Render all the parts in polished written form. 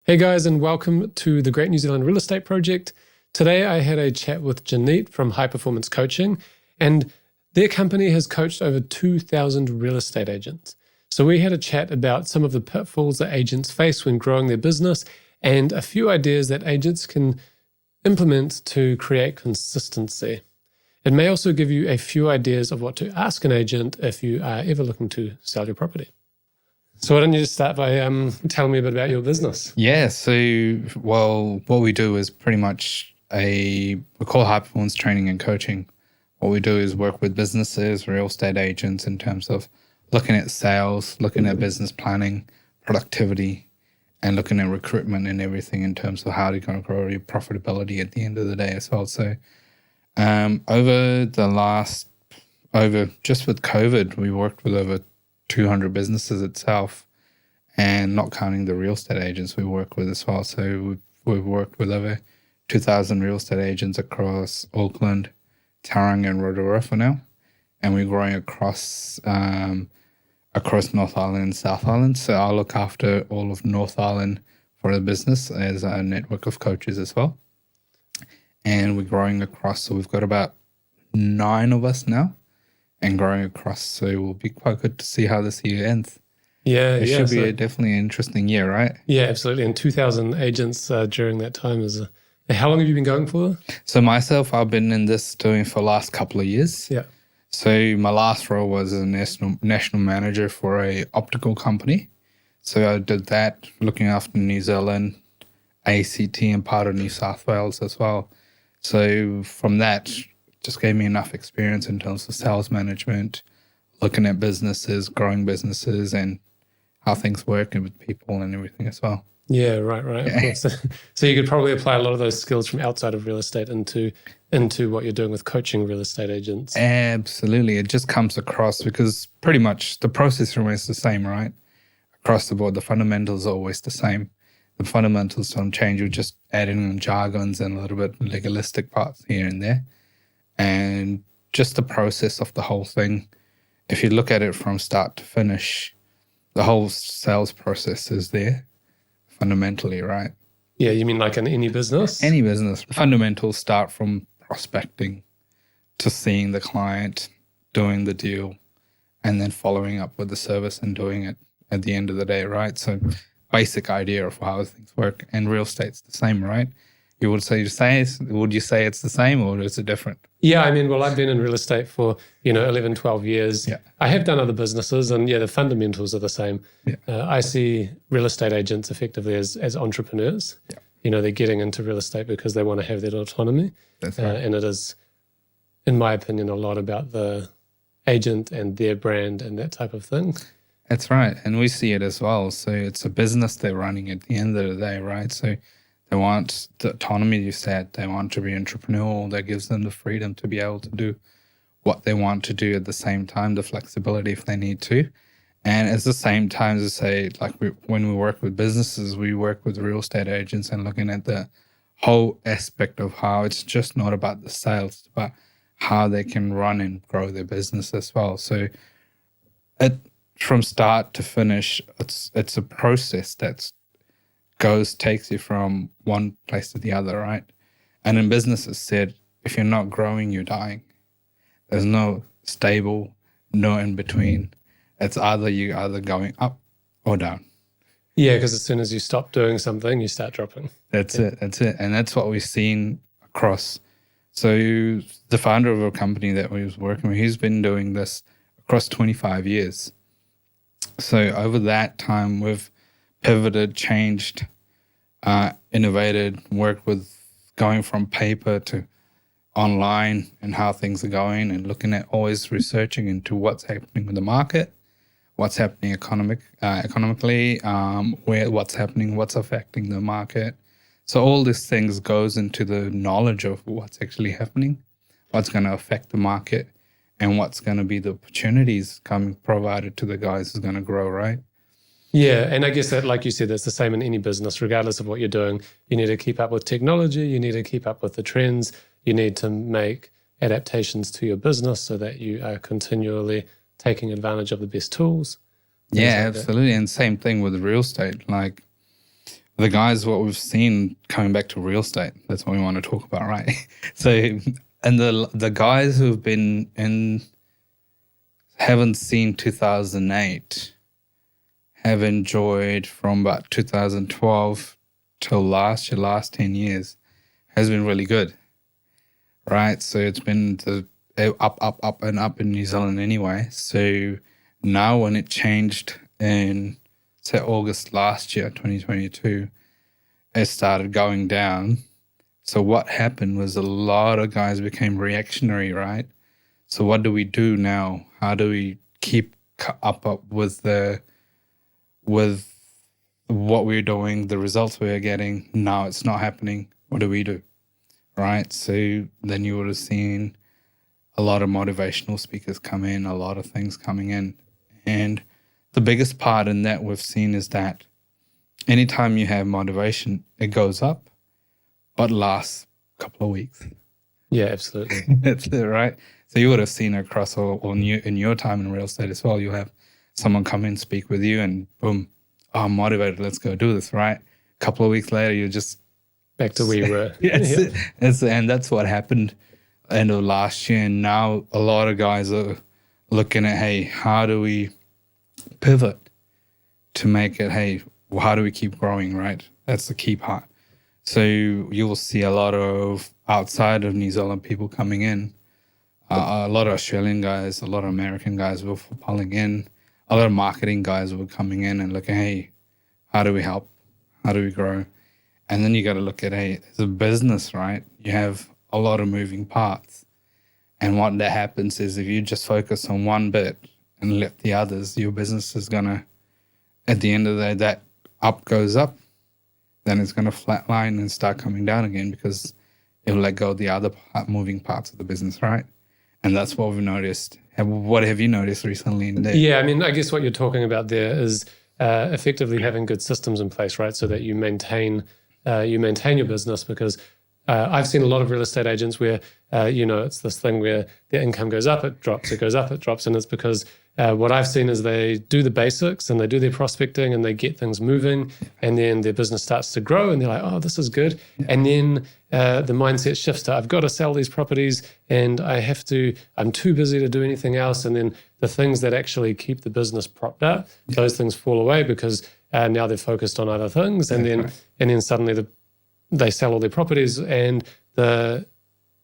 Hey guys, and welcome to the Great New Zealand Real Estate Project. Today I had a chat with Joneet from High Performance Coaching, and their company has coached over 2,000 real estate agents. So we had a chat about some of the pitfalls that agents face when growing their business and a few ideas that agents can implement to create consistency. It may also give you a few ideas of what to ask an agent if you are ever looking to sell your property. So why don't you just start by telling me a bit about your business? Yeah, what we do is pretty much we call high performance training and coaching. What we do is work with businesses, real estate agents in terms of looking at sales, looking at business planning, productivity, and looking at recruitment and everything in terms of how to grow your profitability at the end of the day as well. So just with COVID, we worked with over 200 businesses itself, and not counting the real estate agents we work with as well. So we've worked with over 2,000 real estate agents across Auckland, Tauranga, and Rotorua for now, and we're growing across North Island and South Island. So I'll look after all of North Island for the business as a network of coaches as well, and we're growing across. So we've got about 9 of us now, and growing across. So it will be quite good to see how this year ends. It should be definitely an interesting year, right? Yeah, absolutely. And 2,000 agents during that time is how long have you been going for? So myself, I've been in this doing for the last couple of years. Yeah. So my last role was a national manager for a optical company. So I did that, looking after New Zealand, ACT, and part of New South Wales as well. So from that, just gave me enough experience in terms of sales management, looking at businesses, growing businesses, and how things work and with people and everything as well. Yeah, right. Yeah. So you could probably apply a lot of those skills from outside of real estate into what you're doing with coaching real estate agents. Absolutely. It just comes across because pretty much the process remains the same, right? Across the board, the fundamentals are always the same. The fundamentals don't change. You're just adding in jargons and a little bit legalistic parts here and there. And just the process of the whole thing, if you look at it from start to finish, the whole sales process is there fundamentally, right? Yeah, you mean like in any business? Any business. Fundamentals start from prospecting to seeing the client, doing the deal, and then following up with the service and doing it at the end of the day, right? So basic idea of how things work. And real estate's the same, right? Would you say it's the same, or is it different? Yeah, I mean, well, I've been in real estate for 11, 12 years. Yeah. I have done other businesses, and the fundamentals are the same. Yeah. I see real estate agents effectively as entrepreneurs. Yeah. They're getting into real estate because they want to have that autonomy. That's right. And it is, in my opinion, a lot about the agent and their brand and that type of thing. That's right. And we see it as well. So it's a business they're running at the end of the day, right? So they want the autonomy, you said. They want to be entrepreneurial. That gives them the freedom to be able to do what they want to do at the same time, the flexibility if they need to. And at the same time, to say, like when we work with businesses, we work with real estate agents and looking at the whole aspect of how it's just not about the sales, but how they can run and grow their business as well. So from start to finish, it's a process takes you from one place to the other, right? And in business, it's said, if you're not growing, you're dying. There's no stable, no in between. It's either going up or down. Yeah, because as soon as you stop doing something, you start dropping. That's it. And that's what we've seen across. So the founder of a company that we was working with, he's been doing this across 25 years. So over that time, we've pivoted, changed, innovated, worked with going from paper to online and how things are going, and looking at always researching into what's happening with the market, what's happening economically, what's affecting the market. So all these things goes into the knowledge of what's actually happening, what's going to affect the market, and what's going to be the opportunities provided to the guys who's going to grow, right? Yeah, and I guess that, like you said, that's the same in any business, regardless of what you're doing. You need to keep up with technology. You need to keep up with the trends. You need to make adaptations to your business so that you are continually taking advantage of the best tools. Yeah, absolutely. And same thing with real estate. Like the guys, what we've seen coming back to real estate, that's what we want to talk about, right? So, and the guys who've been in, haven't seen 2008, have enjoyed from about 2012 till last year, last 10 years, has been really good, right? So it's been up and up in New Zealand anyway. So now when it changed in, say, August last year, 2022, it started going down. So what happened was a lot of guys became reactionary, right? So what do we do now? How do we keep up with what we're doing, the results we're getting? Now it's not happening. What do we do? Right? So then you would have seen a lot of motivational speakers come in, a lot of things coming in. And the biggest part in that we've seen is that anytime you have motivation, it goes up, but lasts a couple of weeks. Yeah, absolutely. That's it, right? So you would have seen across in your time in real estate as well. You'll have someone come in, speak with you, and boom, oh, I'm motivated. Let's go do this, right? A couple of weeks later, you're just back to where you were. And that's what happened end of last year. And now a lot of guys are looking at, hey, how do we pivot to make it, hey, how do we keep growing, right? That's the key part. So you will see a lot of outside of New Zealand people coming in, a lot of Australian guys, a lot of American guys were pulling in, a lot of marketing guys were coming in and looking, hey, how do we help? How do we grow? And then you got to look at, hey, as a business, right? You have a lot of moving parts. And what that happens is if you just focus on one bit and let the others, your business is going to, at the end of the day, that up goes up, then it's going to flatline and start coming down again because it'll let go of the other moving parts of the business, right? And that's what we've noticed. What have you noticed recently in there? Yeah, I mean, I guess what you're talking about there is effectively having good systems in place, right? So that you maintain your business, because I've seen a lot of real estate agents where, it's this thing where their income goes up, it drops, it goes up, it drops. And it's because what I've seen is they do the basics and they do their prospecting and they get things moving, and then their business starts to grow and they're like, oh, this is good. And then the mindset shifts to, I've got to sell these properties and I'm too busy to do anything else. And then the things that actually keep the business propped up, those things fall away because now they're focused on other things. And then suddenly they sell all their properties and the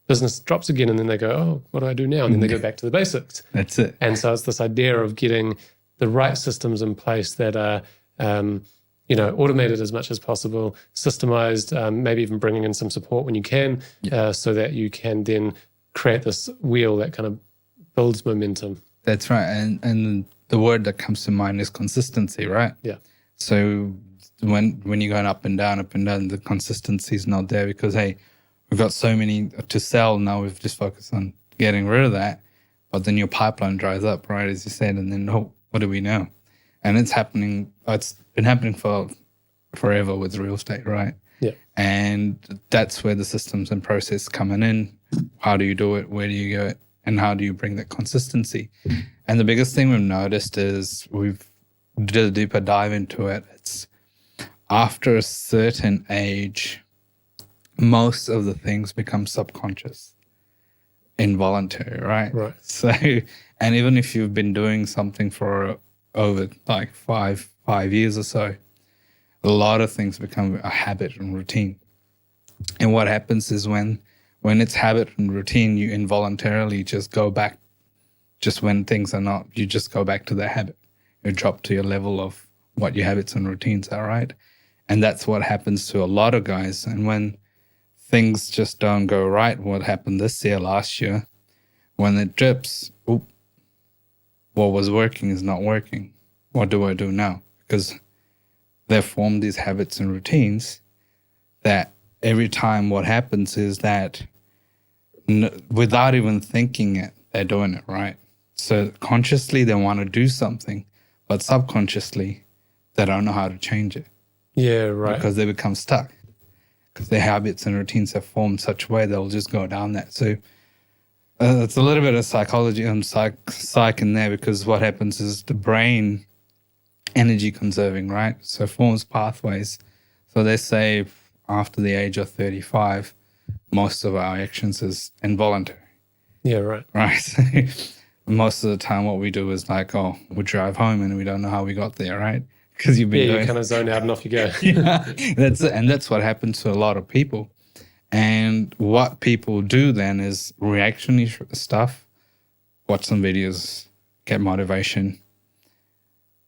business drops again, and then they go, oh, what do I do now? And then they go back to the basics. That's it. And so it's this idea of getting the right systems in place that are, automated as much as possible, systemized, maybe even bringing in some support when you can, so that you can then create this wheel that kind of builds momentum. That's right. And the word that comes to mind is consistency, right? Yeah. So when you're going up and down, the consistency is not there because, hey, we've got so many to sell. Now we've just focused on getting rid of that. But then your pipeline dries up, right, as you said. And then, what do we know? And it's happening. It's been happening for forever with real estate, right? Yeah. And that's where the systems and process coming in. How do you do it? Where do you go? And how do you bring that consistency? And the biggest thing we've noticed is we've did a deeper dive into it. It's after a certain age, most of the things become subconscious, involuntary, right? Right. So, and even if you've been doing something for over like five years or so, a lot of things become a habit and routine. And what happens is when it's habit and routine, you involuntarily just go back, just when things are not, you just go back to that habit. You drop to your level of what your habits and routines are, right? And that's what happens to a lot of guys. And when things just don't go right, what happened this year, last year, when it drips, what was working is not working. What do I do now? Because they've formed these habits and routines that every time what happens is that without even thinking it, they're doing it, right? So consciously they want to do something, but subconsciously they don't know how to change it. Yeah, right. Because they become stuck. Because their habits and routines have formed such a way they'll just go down that. So it's a little bit of psychology and psych in there, because what happens is the brain, energy conserving, right? So forms pathways So they say after the age of 35, most of our actions is involuntary. Yeah, right. Right. So most of the time what we do is like, oh, we drive home and we don't know how we got there, right? Because you've been Yeah, you doing kind of zone out and off you go. yeah, that's it. And that's what happens to a lot of people. And what people do then is reactionary stuff, watch some videos, get motivation.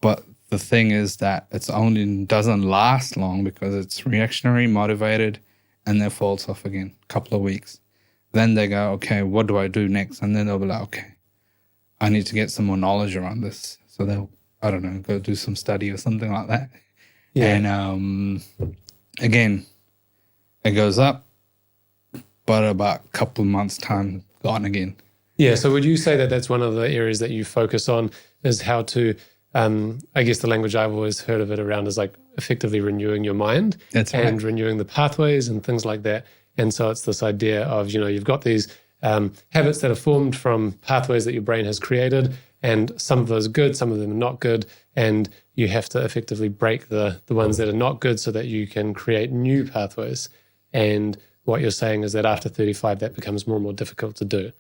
But the thing is that it's only doesn't last long because it's reactionary, motivated, and then falls off again, a couple of weeks. Then they go, okay, what do I do next? And then they'll be like, okay, I need to get some more knowledge around this. So they'll, I don't know, go do some study or something like that. Yeah. And again, it goes up, but about a couple of months' time, gone again. Yeah. So would you say that that's one of the areas that you focus on is how to, I guess the language I've always heard of it around is like effectively renewing your mind and renewing the pathways and things like that. And so it's this idea of, you've got these habits that are formed from pathways that your brain has created, and some of those are good, some of them are not good. And you have to effectively break the ones that are not good so that you can create new pathways. And what you're saying is that after 35, that becomes more and more difficult to do.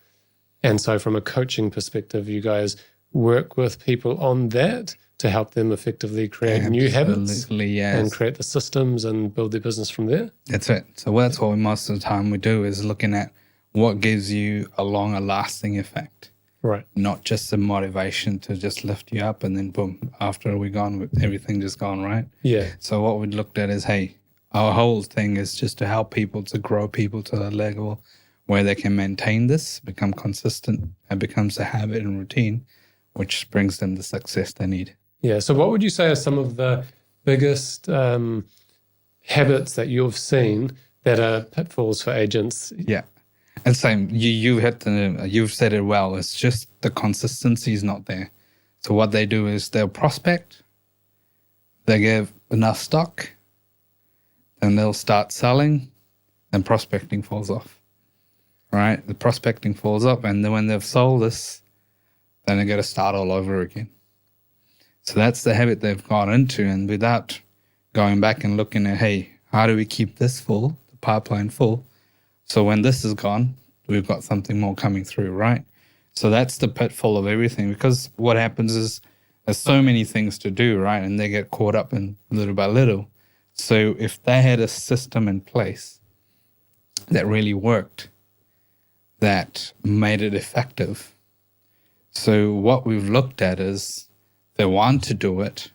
And so from a coaching perspective, you guys work with people on that to help them effectively create new habits and create the systems and build their business from there. That's it. So that's what most of the time we do is looking at what gives you a longer lasting effect. Right. Not just the motivation to just lift you up and then boom, after we're gone, everything just gone, right? Yeah. So what we looked at is, hey, our whole thing is just to help people, to grow people to a level where they can maintain this, become consistent, and becomes a habit and routine, which brings them the success they need. Yeah. So what would you say are some of the biggest habits that you've seen that are pitfalls for agents? Yeah. And same, you've said it well. It's just the consistency is not there. So what they do is they'll prospect, they give enough stock, then they'll start selling, then prospecting falls off. Right? The prospecting falls off, and then when they've sold this, then they got to start all over again. So that's the habit they've got into, and without going back and looking at, hey, how do we keep this full, the pipeline full? So when this is gone, we've got something more coming through, right? So that's the pitfall of everything, because what happens is there's so many things to do, right? And they get caught up in little by little. So if they had a system in place that really worked, that made it effective. So what we've looked at is they want to do it,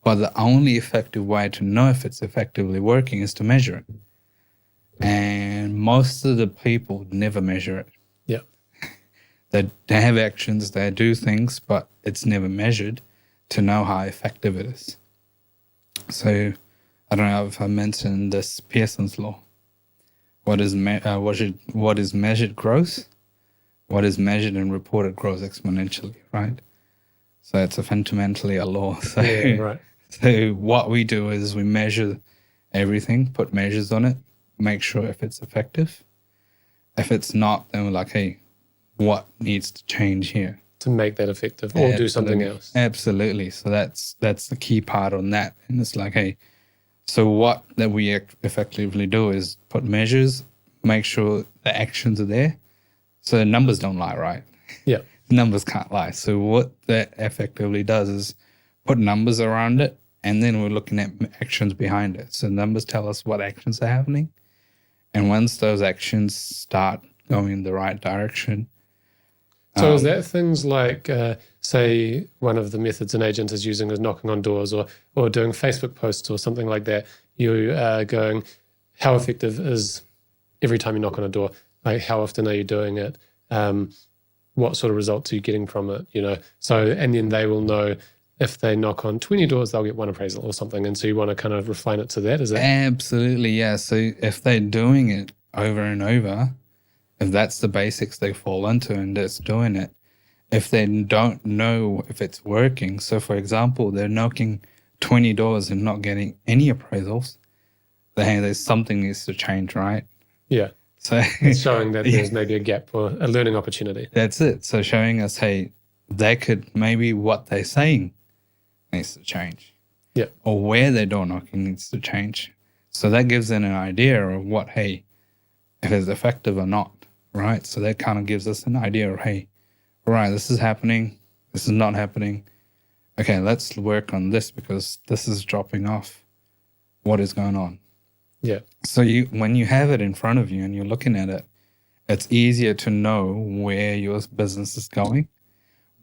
but the only effective way to know if it's effectively working is to measure it. And most of the people never measure it. Yeah. They have actions, they do things, but it's never measured to know how effective it is. So I don't know if I mentioned this Pearson's law. What is measured grows? What is measured and reported grows exponentially, right? So it's fundamentally a law. So, yeah, right. So what we do is we measure everything, put measures on it, make sure if it's effective. If it's not, then we're like, hey, what needs to change here? To make that effective or do something else. Absolutely. So that's the key part on that. And it's like, hey, so what that we effectively do is put measures, make sure the actions are there. So the numbers don't lie, right? Yeah. Numbers can't lie. So what that effectively does is put numbers around it, and then we're looking at actions behind it. So numbers tell us what actions are happening. And once those actions start going in the right direction. So is that things like, say, one of the methods an agent is using is knocking on doors or doing Facebook posts or something like that? You are going, how effective is every time you knock on a door? Like, how often are you doing it? What sort of results are you getting from it? So, and then they will know if they knock on 20 doors, they'll get one appraisal or something. And so you want to kind of refine it to that, is that? Absolutely, yeah. So if they're doing it over and over, if that's the basics they fall into and that's doing it, if they don't know if it's working, so for example, they're knocking 20 doors and not getting any appraisals, then there's something needs to change, right? Yeah. So it's showing that there's maybe a gap or a learning opportunity. That's it. So showing us, hey, they could, maybe what they're saying needs to change. Yeah. Or where they're door knocking needs to change. So that gives them an idea of what, hey, if it's effective or not, right? So that kind of gives us an idea of, hey, all right, this is happening, this is not happening. Okay, let's work on this because this is dropping off. What is going on? Yeah. So when you have it in front of you and you're looking at it, it's easier to know where your business is going,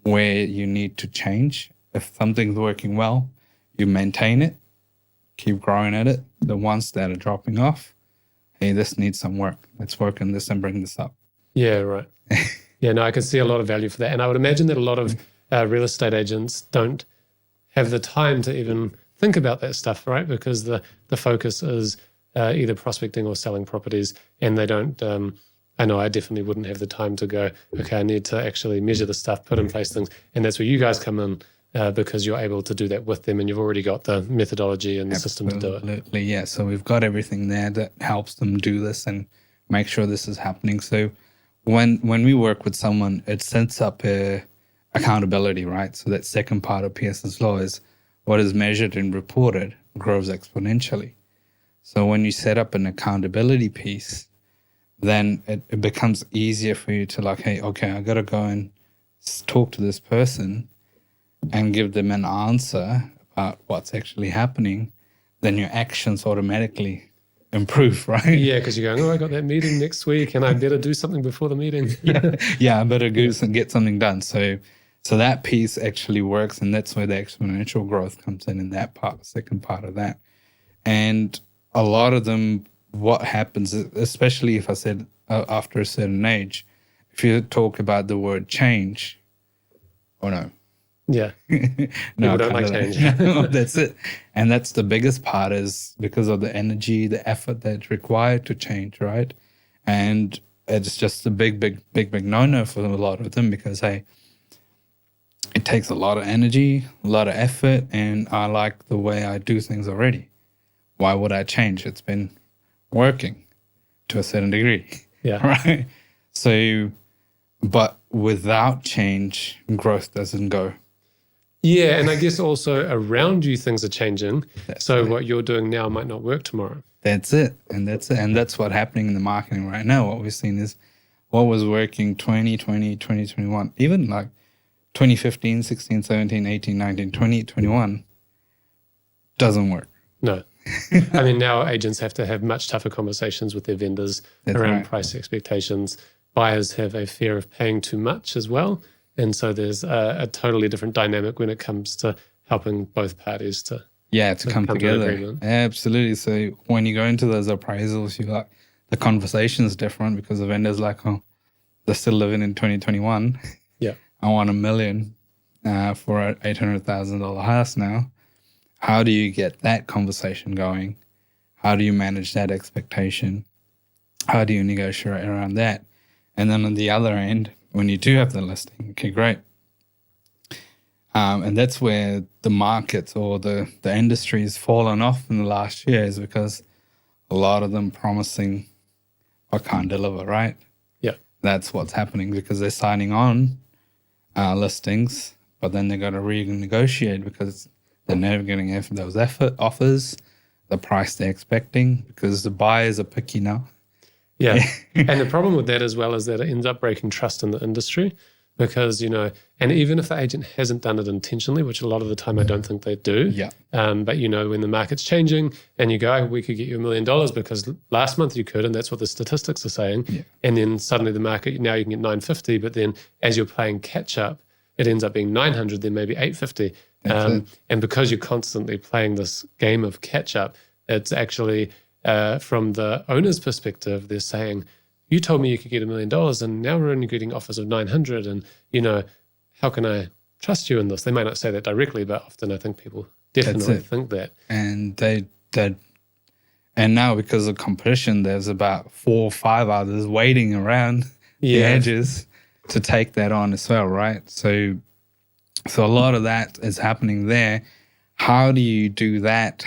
where you need to change. If something's working well, you maintain it, keep growing at it. The ones that are dropping off, hey, this needs some work. Let's work on this and bring this up. Yeah, right. Yeah, no, I can see a lot of value for that. And I would imagine that a lot of real estate agents don't have the time to even think about that stuff, right? Because the focus is either prospecting or selling properties, and they don't. I know I definitely wouldn't have the time to go, okay, I need to actually measure the stuff, put in place things. And that's where you guys come in because you're able to do that with them and you've already got the methodology and the system to do it. Absolutely, yeah. So we've got everything there that helps them do this and make sure this is happening. So when we work with someone, it sets up accountability, right? So that second part of Pearson's law is what is measured and reported grows exponentially. So when you set up an accountability piece, then it becomes easier for you to like, hey, okay, I got to go and talk to this person and give them an answer about what's actually happening. Then your actions automatically improve, right? Yeah, because you're going, oh, I got that meeting next week and I better do something before the meeting. Yeah, I better go and get something done. So that piece actually works, and that's where the exponential growth comes in that part, second part of that. And a lot of them, what happens, especially if I said after a certain age, if you talk about the word change, no. Yeah. No, people don't like change. That's it. And that's the biggest part is because of the energy, the effort that's required to change, right? And it's just a big no-no for a lot of them because, hey, it takes a lot of energy, a lot of effort, and I like the way I do things already. Why would I change? It's been working to a certain degree. Yeah. Right? So, but without change, growth doesn't go. Yeah, and I guess also around you things are changing. So right. what you're doing now might not work tomorrow. That's it. And that's it. And that's what's happening in the marketing right now. What we're seeing is what was working 2020, 2021, even like 2015, 16, 17, 18, 19, 20, 21 doesn't work. No. I mean, now agents have to have much tougher conversations with their vendors around price expectations. Buyers have a fear of paying too much as well. And so there's a totally different dynamic when it comes to helping both parties to come together. Absolutely. So when you go into those appraisals, you like the conversation's different because the vendor's like, oh, they're still living in 2021. Yeah. I want $1 million for an $800,000 house now. How do you get that conversation going? How do you manage that expectation? How do you negotiate around that? And then on the other end, when you do have the listing, okay, great. And that's where the markets or the industry has fallen off in the last year is because a lot of them promising but can't deliver, right? Yeah. That's what's happening because they're signing on listings, but then they got to renegotiate because they're never getting those offers, the price they're expecting because the buyers are picky now. Yeah. And the problem with that as well is that it ends up breaking trust in the industry because, and even if the agent hasn't done it intentionally, which a lot of the time I don't think they do. Yeah. But, when the market's changing and you go, oh, we could get you $1 million because last month you could, and that's what the statistics are saying. Yeah. And then suddenly the market, now you can get 950, but then as you're playing catch up, it ends up being 900, then maybe 850. And because you're constantly playing this game of catch up, it's actually... from the owner's perspective, they're saying, you told me you could get $1 million and now we're only getting offers of 900 and, how can I trust you in this? They might not say that directly, but often I think people definitely think that. And and now because of competition, there's about 4 or 5 others waiting around the edges to take that on as well, right? So a lot of that is happening there. How do you do that?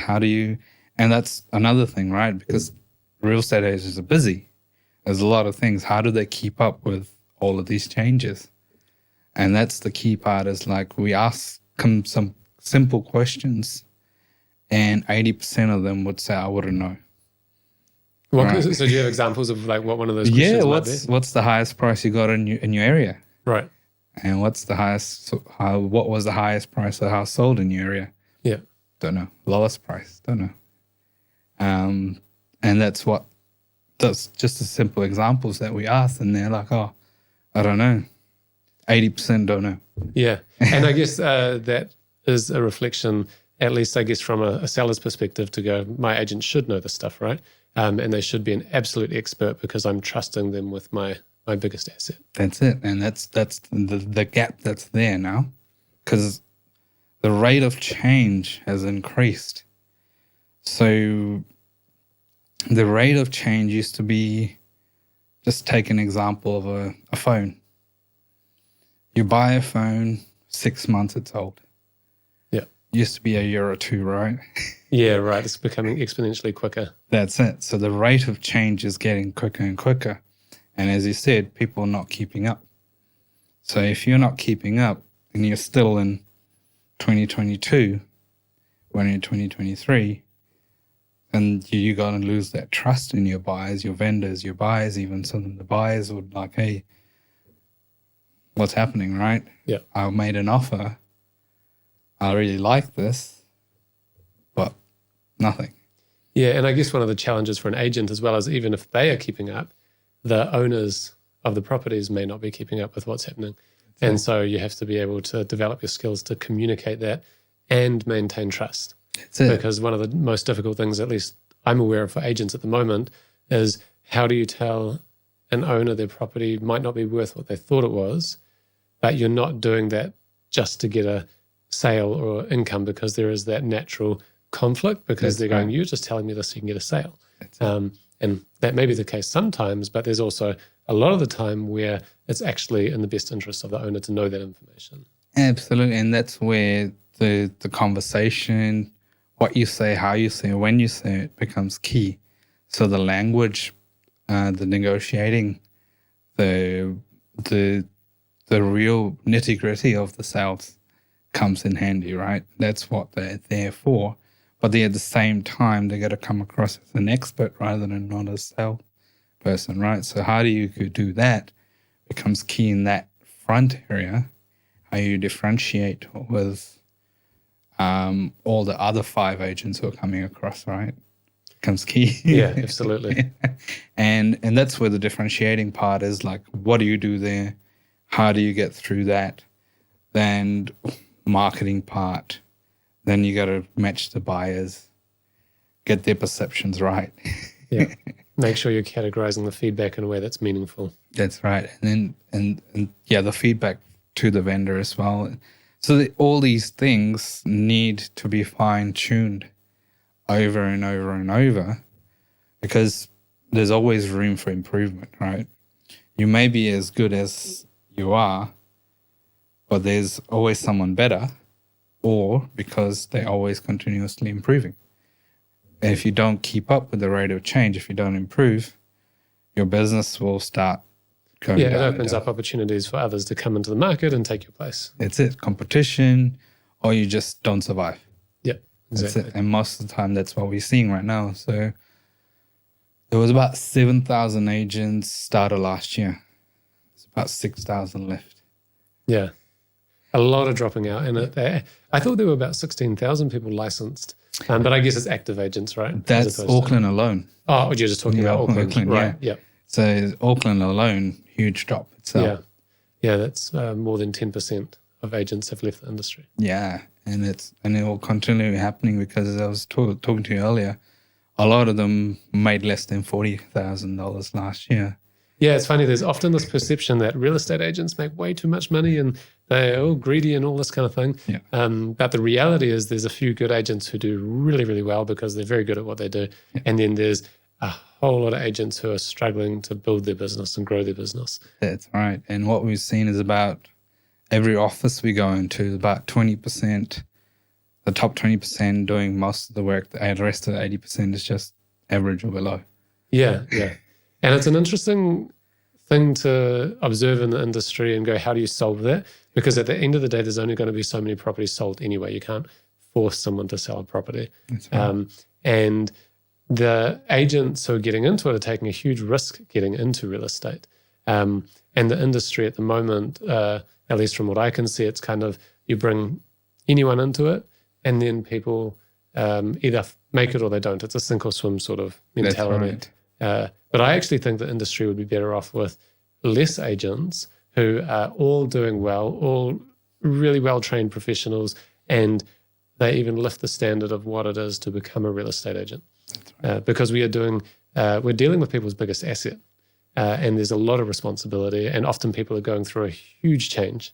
And that's another thing, right? Because real estate agents are busy. There's a lot of things. How do they keep up with all of these changes? And that's the key part is like we ask some simple questions and 80% of them would say, I wouldn't know. Right. So do you have examples of like what one of those Yeah, questions might be? what's the highest price you got in your area? Right. And what's the highest? What was the highest price the house sold in your area? Yeah. Don't know. Lowest price? Don't know. And that's just the simple examples that we ask, and they're like, oh, I don't know. 80% don't know. Yeah. And I guess that is a reflection, at least I guess from a seller's perspective, to go, my agent should know this stuff, right? And they should be an absolute expert because I'm trusting them with my biggest asset. That's it. And that's the gap that's there now, because the rate of change has increased. So the rate of change used to be, just take an example of a phone. You buy a phone, 6 months it's old. Yeah. Used to be a year or two, right? Yeah, right. It's becoming exponentially quicker. That's it. So the rate of change is getting quicker and quicker. And as you said, people are not keeping up. So if you're not keeping up and you're still in 2022, when in 2023, and you're going to lose that trust in your buyers, your vendors, your buyers, even some of the buyers would like, hey, what's happening, right? Yeah. I made an offer. I really like this, but nothing. Yeah, and I guess one of the challenges for an agent, as well as even if they are keeping up, the owners of the properties may not be keeping up with what's happening. And so you have to be able to develop your skills to communicate that and maintain trust. That's it. Because one of the most difficult things, at least I'm aware of for agents at the moment, is how do you tell an owner their property might not be worth what they thought it was, but you're not doing that just to get a sale or income, because there is that natural conflict because they're going, you're just telling me this so you can get a sale. And that may be the case sometimes, but there's also a lot of the time where it's actually in the best interest of the owner to know that information. Absolutely. And that's where the conversation, what you say, how you say, when you say it becomes key. So the language, the negotiating, the real nitty gritty of the sales comes in handy, right? That's what they're there for. But they, at the same time, they got to come across as an expert rather than not a sales person, right? So how do you do that becomes key in that front area. How you differentiate with all the other 5 agents who are coming across, right? Becomes key. Yeah, absolutely. And that's where the differentiating part is, like, what do you do there? How do you get through that? Then marketing part. Then you got to match the buyers, get their perceptions right. Yeah. Make sure you're categorizing the feedback in a way that's meaningful. That's right. And then, and yeah, the feedback to the vendor as well. So all these things need to be fine-tuned over and over and over, because there's always room for improvement, right? You may be as good as you are, but there's always someone better, or because they're always continuously improving. And if you don't keep up with the rate of change, if you don't improve, your business will start going down. Yeah, it opens up opportunities for others to come into the market and take your place. It's it, competition, or you just don't survive. Yeah, exactly. That's it. And most of the time, that's what we're seeing right now. So there was about 7,000 agents started last year. There's about 6,000 left. Yeah, a lot of dropping out. And I thought there were about 16,000 people licensed. But I guess it's active agents, right? That's Auckland alone. Oh, you're just talking about Auckland, right? Yeah. So Auckland alone, huge drop itself. Yeah, that's more than 10% of agents have left the industry. Yeah, and it will continue happening, because as I was talking to you earlier, a lot of them made less than $40,000 last year. Yeah, it's funny. There's often this perception that real estate agents make way too much money and they're all greedy and all this kind of thing. Yeah. But the reality is there's a few good agents who do really, really well because they're very good at what they do. Yeah. And then there's a whole lot of agents who are struggling to build their business and grow their business. That's right. And what we've seen is about every office we go into, about 20%, the top 20% doing most of the work. The rest of the 80% is just average or below. Yeah. And it's an interesting thing to observe in the industry and go, how do you solve that? Because at the end of the day, there's only going to be so many properties sold anyway. You can't force someone to sell a property. That's right. And the agents who are getting into it are taking a huge risk getting into real estate. And the industry at the moment, at least from what I can see, it's kind of you bring anyone into it and then people either make it or they don't. It's a sink or swim sort of mentality. That's right. But I actually think the industry would be better off with less agents who are all doing well, all really well-trained professionals, and they even lift the standard of what it is to become a real estate agent. Right. Because we're dealing with people's biggest asset. And there's a lot of responsibility, and often people are going through a huge change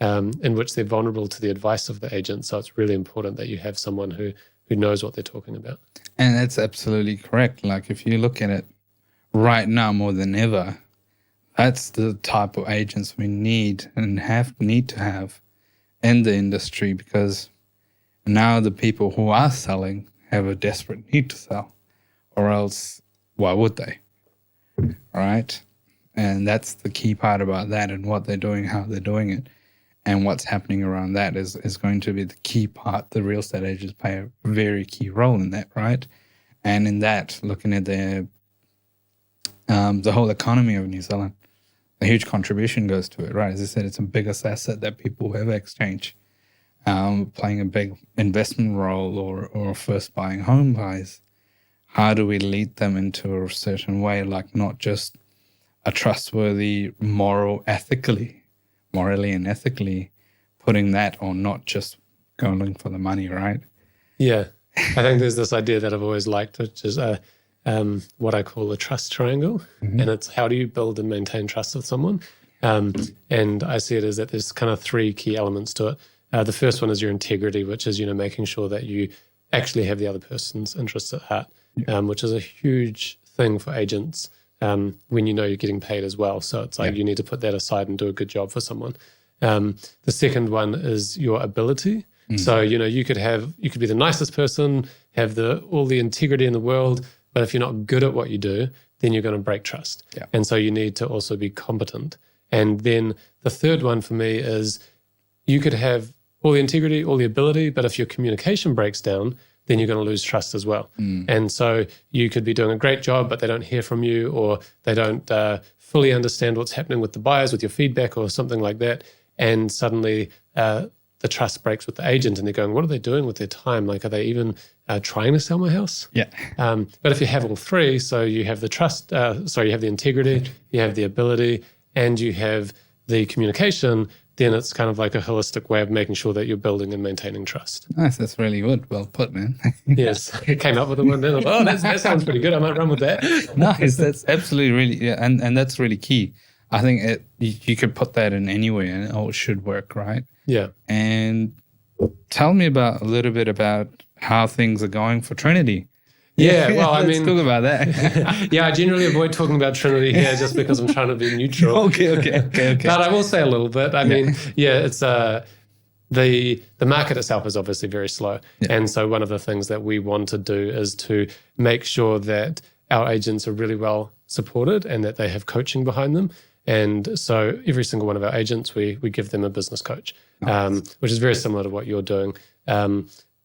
in which they're vulnerable to the advice of the agent. So it's really important that you have someone who knows what they're talking about. And that's absolutely correct. Like if you look at it right now more than ever, that's the type of agents we need and need to have in the industry, because now the people who are selling have a desperate need to sell, or else why would they? Right? And that's the key part about that, and what they're doing, how they're doing it, and what's happening around that is going to be the key part. The real estate agents play a very key role in that, right? And in that, looking at the whole economy of New Zealand, a huge contribution goes to it, right? As I said, it's the biggest asset that people have exchange, playing a big investment role or first buying home buys. How do we lead them into a certain way, like not just a trustworthy, morally and ethically putting that on, not just going for the money, right? Yeah. I think there's this idea that I've always liked, which is what I call the trust triangle. Mm-hmm. And it's how do you build and maintain trust with someone? And I see it as that there's kind of three key elements to it. The first one is your integrity, which is, making sure that you actually have the other person's interests at heart, which is a huge thing for agents when you're getting paid as well. So it's like you need to put that aside and do a good job for someone. The second one is your ability. Mm. So, you could be the nicest person, have all the integrity in the world, but if you're not good at what you do, then you're going to break trust. Yeah. And so you need to also be competent. And then the third one for me is you could have all the integrity, all the ability, but if your communication breaks down, then you're going to lose trust as well. Mm. And so you could be doing a great job, but they don't hear from you, or they don't fully understand what's happening with the buyers, with your feedback or something like that. And suddenly the trust breaks with the agent, and they're going, what are they doing with their time? Like, are they even trying to sell my house? Yeah. But if you have all three, so you have the trust, you have the integrity, you have the ability, and you have the communication, then it's kind of like a holistic way of making sure that you're building and maintaining trust. Nice. That's really good. Well put, man. Yes. I came up with the one then. That sounds pretty good. I might run with that. Nice. That's absolutely really, and that's really key. I think you could put that in anywhere and it should work, right? Yeah. And tell me a little bit about how things are going for Trinity. Yeah, well, let's talk about that. Yeah, I generally avoid talking about Trinity here just because I'm trying to be neutral. Okay. But I will say a little bit. I mean, it's the market itself is obviously very slow. Yeah. And so one of the things that we want to do is to make sure that our agents are really well supported and that they have coaching behind them. And so every single one of our agents, we give them a business coach, nice. Which is very similar to what you're doing,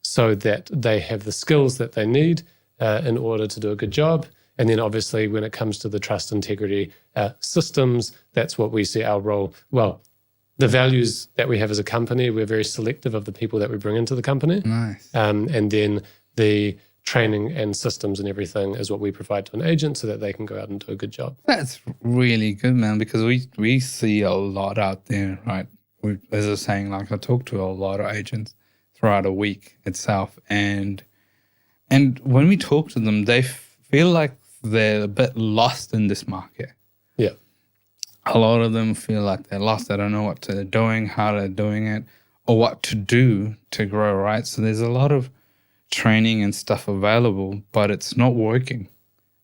so that they have the skills that they need in order to do a good job. And then obviously when it comes to the trust, integrity, systems, that's what we see our role. Well, the values that we have as a company, we're very selective of the people that we bring into the company. Nice. And then the training and systems and everything is what we provide to an agent so that they can go out and do a good job. That's really good, man, because we see a lot out there, right? As I was saying, like I talk to a lot of agents throughout a week itself. And when we talk to them, they feel like they're a bit lost in this market. Yeah. A lot of them feel like they're lost. They don't know what they're doing, how they're doing it, or what to do to grow, right? So there's a lot of training and stuff available, but it's not working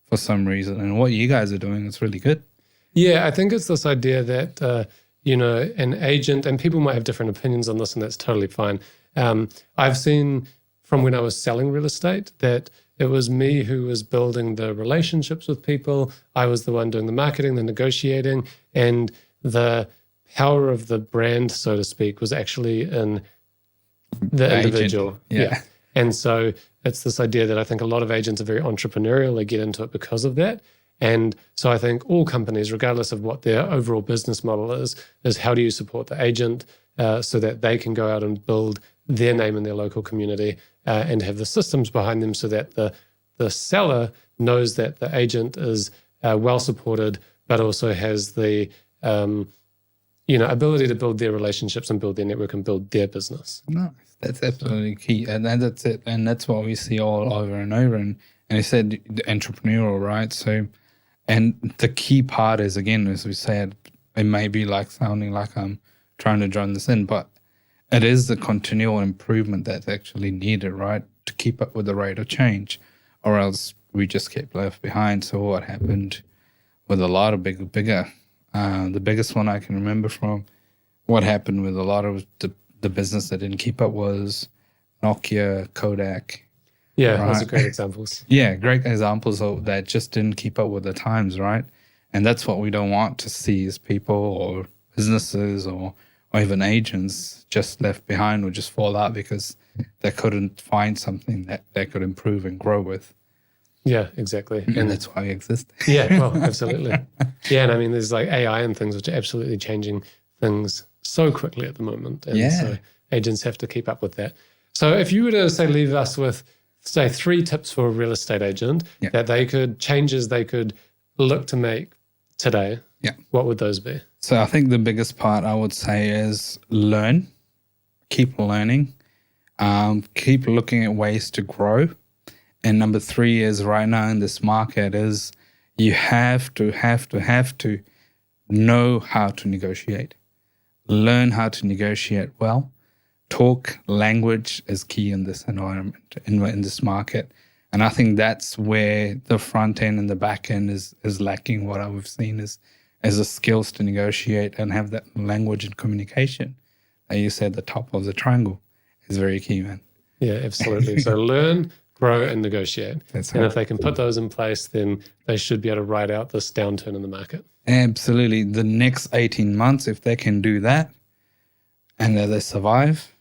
for some reason. And what you guys are doing is really good. Yeah, I think it's this idea that, an agent, and people might have different opinions on this, and that's totally fine. I've seen from when I was selling real estate that it was me who was building the relationships with people. I was the one doing the marketing, the negotiating, and the power of the brand, so to speak, was actually in the individual. Yeah. And so it's this idea that I think a lot of agents are very entrepreneurial. They get into it because of that. And so I think all companies, regardless of what their overall business model is how do you support the agent so that they can go out and build their name in their local community and have the systems behind them so that the seller knows that the agent is well supported, but also has the ability to build their relationships and build their network and build their business. Nice. That's absolutely key. And that's it. And that's what we see all over and over. And you said the entrepreneurial, right? So, and the key part is, again, as we said, it may be like sounding like I'm trying to join this in, but it is the continual improvement that's actually needed, right? To keep up with the rate of change, or else we just get left behind. So what happened with a lot of the biggest one I can remember from what happened with a lot of the business that didn't keep up was Nokia, Kodak. Yeah, right? those are great examples. Yeah, great examples of that just didn't keep up with the times, right? And that's what we don't want to see is people or businesses or even agents just left behind or just fall out because they couldn't find something that they could improve and grow with. Yeah, exactly. And that's why we exist. Yeah, well, absolutely. Yeah, and I mean, there's like AI and things which are absolutely changing things so quickly at the moment. And so agents have to keep up with that. So if you were to say leave us with, say, 3 tips for a real estate agent that changes they could look to make today, what would those be? So I think the biggest part I would say is keep learning, keep looking at ways to grow. And number 3 is right now in this market is you have to know how to negotiate. Learn how to negotiate well. Talk language is key in this environment, in this market. And I think that's where the front end and the back end is lacking. What I've seen is the skills to negotiate and have that language and communication. Like you said, the top of the triangle is very key, man. Yeah, absolutely. So learn, grow, and negotiate. That's and right. if they can put those in place, then they should be able to ride out this downturn in the market. Absolutely. The next 18 months, if they can do that and they survive,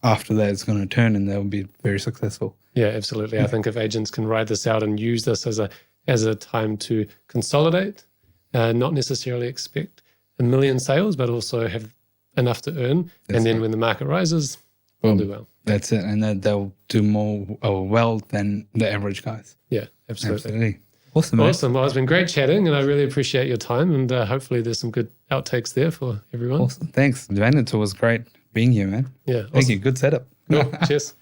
after that it's going to turn and they'll be very successful. Yeah, absolutely. I think if agents can ride this out and use this as a time to consolidate, not necessarily expect 1 million sales, but also have enough to earn. And then when the market rises, they'll do well. That's it. And then they'll do more well than the average guys. Yeah, absolutely. Awesome, mate. Awesome. Well, it's been great chatting and I really appreciate your time and hopefully there's some good outtakes there for everyone. Awesome. Thanks, Joneet. It was great being here, man. Yeah. Awesome. Thank you. Good setup. Cool. Cheers.